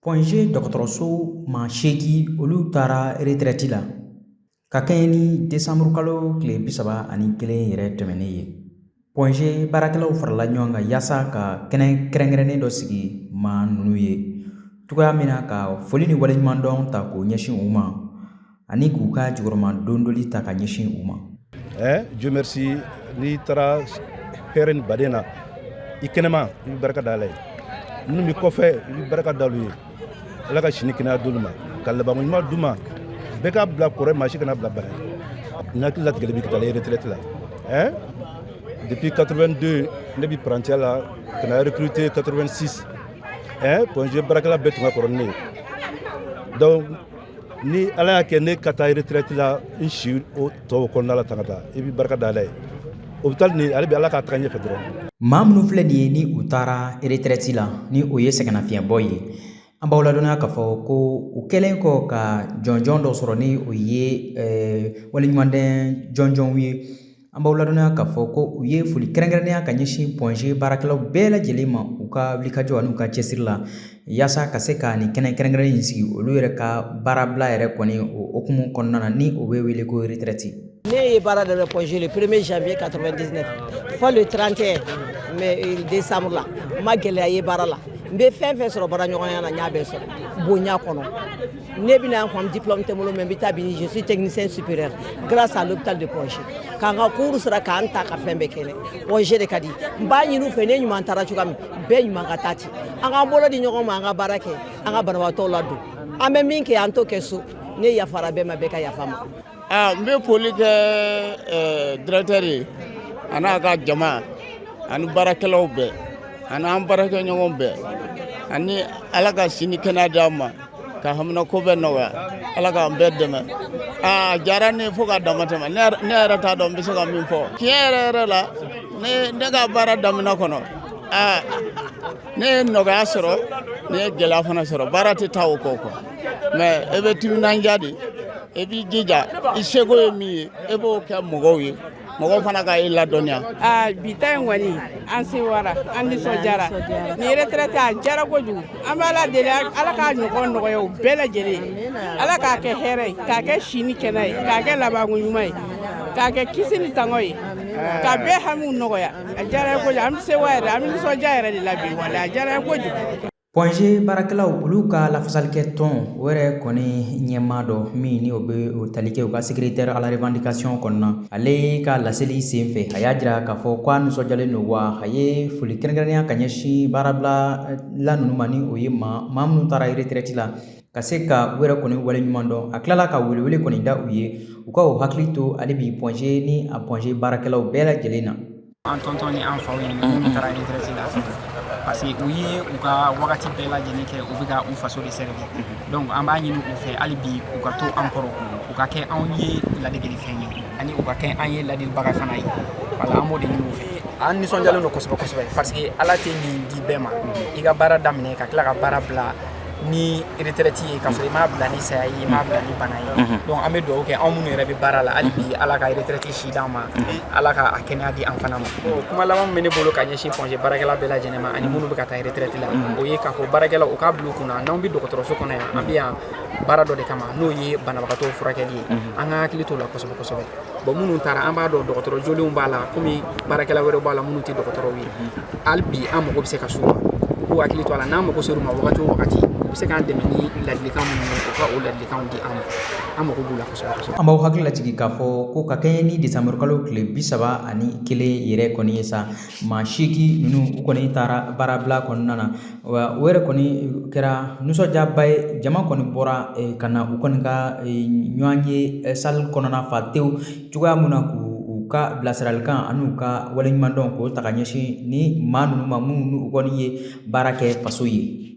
Point G dɔgɔtɔrɔso maa 8 olu taara retraite la ka kɛɲɛ ni décembre kalo tile 31 yɛrɛ tɛmɛnen ye. Point G baarakɛlaw farala ɲɔgɔn kan yaasa ka kɛnɛ kɛrɛnkɛrɛnnen dɔ sigi maa ninnu ye cogoya min na ka foli ni waleɲumandɔn ta k'o ɲɛsin u ma ani k'u ka jukɔrɔma dondoli ta ka ɲɛsin u ma. Dieu merci n'i taara hɛrɛ ni baden na i kɛnɛma i bɛ barika da Ala ye minnu bɛ kɔfɛ i bɛ barika da olu ye Ala ka sini kɛnɛya d'olu ma ka laban ɲuman d'u ma bɛɛ ka bila kɔrɔ maa si kana bila bana ye n hakili latigɛli bɛ ka taa retraite la depuis 82 ne bɛ parantiya la ka na recruter 86 Point G baarakɛla bɛɛ tun ka kɔrɔ ni ne ye donc ni Ala y'a kɛ ne ka taa retraite la n si o tɔw kɔnɔna la tan ka taa i bɛ barika da Ala ye hôpital nin ale bɛ Ala k'a taga ɲɛfɛ dɔrɔn. Maa minnu filɛ nin ye ni u taara retraite la ni o ye sɛgɛnnafiɲɛbɔ ye an b'aw ladɔnniya k'a fɔ ko u kɛlen kɔ ka jɔnjɔn dɔ sɔrɔ ni o ye waleɲumandɛn jɔnjɔnw ye an b'aw ladɔnniya k'a fɔ ko u ye foli kɛrɛnkɛrɛnnenya ka ɲɛsin Point G baarakɛlaw bɛɛ lajɛlen ma u ka wulikajɔ ani u ka cɛsiri la yaasa ka se ka nin kɛnɛ kɛrɛnkɛrɛnnen in sigi olu yɛrɛ ka baarabila yɛrɛ kɔni o hukumu kɔnɔna na ni o bɛ wele ko retraite. Ne ye baara daminɛ Point G le 1er janvier 99 fɔ le 31 décembre la n ma gɛlɛya ye baara la n bɛ fɛn fɛn sɔrɔ baara ɲɔgɔnya na n y'a bɛɛ sɔrɔ bonya kɔnɔ ne bɛna yan fɔ diplôme tɛ n bolo mais n bɛ taa bi je suis technicien supérieur grâce à l'hôpital de Point G k'an ka cours sara k'an ta ka fɛn bɛɛ kɛ Point G de ka di n b'a ɲini u fɛ ne ɲuman taara cogoya min bɛɛ ɲuman ka taa ten an k'an bolo di ɲɔgɔn ma an ka baara kɛ an ka banabaatɔw ladon an bɛ min kɛ an t'o kɛ so ne yafara bɛɛ ma bɛɛ ka yafa ma. n bɛ foli kɛ directeur ye a n'a ka jama ani baarakɛlaw bɛɛ ani an baarakɛɲɔgɔn bɛɛ ani Ala ka sini kɛnɛya d'an ma ka hamina ko bɛɛ nɔgɔya Ala k'an bɛɛ dɛmɛ diyara ne fo ka dama tɛmɛ ne yɛrɛ t'a dɔn n bɛ se ka min fɔ tiɲɛ yɛrɛ la ne ka baara daminɛ kɔnɔ ne ye nɔgɔya sɔrɔ ne ye gɛlɛya fana sɔrɔ baara tɛ taa o kɔ mais e bɛ timinandiya de e b'i jija i seko ye min ye e b'o kɛ mɔgɔw ye mɔgɔw fana ka i ladɔnniya. Bi ta in kɔni an sewara an nisɔndiyara ni retraite a diyara kojugu an bɛ Ala deli Ala k'a ɲɔgɔn nɔgɔya o bɛɛ lajɛlen Ala k'a kɛ hɛrɛ ye k'a kɛ sini kɛnɛ ye k'a kɛ labanko ɲuman ye k'a kɛ kisi ni tɔŋɔ ye ka bɛɛ hamiw nɔgɔya a diyara kojugu an bɛ sewa yɛrɛ an bɛ nisɔndiya yɛrɛ de la bi wala a diyara kojugu. Point G baarakɛlaw olu ka lafasalikɛ tɔn o yɛrɛ kɔni ɲɛmaa dɔ min ni o bɛ o tali kɛ u ka secrétaire à la revendication kɔnɔna ale ka laseli senfɛ a y'a jira k'a fɔ k'a nisɔndiyalen don wa a ye foli kɛrɛnkɛrɛnnenya ka ɲɛsin baarabila la ninnu ma ni o ye maa minnu taara retraite la ka se ka u yɛrɛ kɔni waleɲuman dɔn a tilala ka welewele kɔni da u ye u ka o hakili to ale bi Point G ni a Point G baarakɛlaw bɛɛ lajɛlen na. An tonton ni an faw ye minnu taara retraite la parce que u ye u ka wagati bɛɛ lajɛlen kɛ u bɛ ka u faso de servir donc an b'a ɲini u fɛ hali bi u ka to an kɔrɔ u ka kɛ anw ye ladegelifɛn ye ani u ka kɛ an ye ladilibaga fana ye wala an b'o de ɲini u fɛ an nisɔndiyalen don kosɛbɛ kosɛbɛ parce que Ala tɛ nin di bɛɛ ma i ka baara daminɛ ka tila ka baara bila ni retraite ye ka sɔrɔ i m'a bila ni saya ye i m'a bila ni bana ye donc an bɛ dugawu kɛ anw minnu yɛrɛ bɛ baara la hali bi Ala ka retraite si d'an ma Ala ka kɛnɛya di an fana ma kuma laban min bɛ ne bolo ka ɲɛsin Point G baarakɛla bɛɛ lajɛlen ma ani minnu bɛ ka taa retraite la o ye k'a fɔ baarakɛlaw u k'a bila u kunna n'anw bɛ dɔgɔtɔrɔso kɔnɔ yan an bɛ yan baara dɔ de kama n'o ye banabagatɔw furakɛli ye an ka hakili t'o la kosɛbɛ kosɛbɛ bon minnu taara an b'a dɔn dɔgɔtɔrɔ jolenw b'a la komi baarakɛla wɛrɛw b'a la minnu tɛ dɔgɔtɔrɔw ye hali bi an mago bɛ se ka s'u ma u k'u hakili to a la n'an mago ser'u ma wagati o wagati u bɛ se k'an dɛmɛ ni ladilikan minnu ye u ka o ladilikanw di an ma an mago b'u la kosɛbɛ kosɛbɛ. An b'aw hakili lajigin k'a fɔ ko ka kɛɲɛ ni décembre kalo tile 31 yɛrɛ kɔni ye sa maa 8 ninnu u kɔni taara baarabila kɔnɔna na wa o yɛrɛ kɔni kɛra nisɔndiyaba ye jama kɔni bɔra ka na u kɔni ka ɲɔgɔn ye salle kɔnɔna fa tewu cogoya min na k'u ka bilasiralikan ani u ka waleɲumandɔn k'o ta ka ɲɛsin ni maa ninnu ma minnu u kɔni ye baara kɛ faso ye.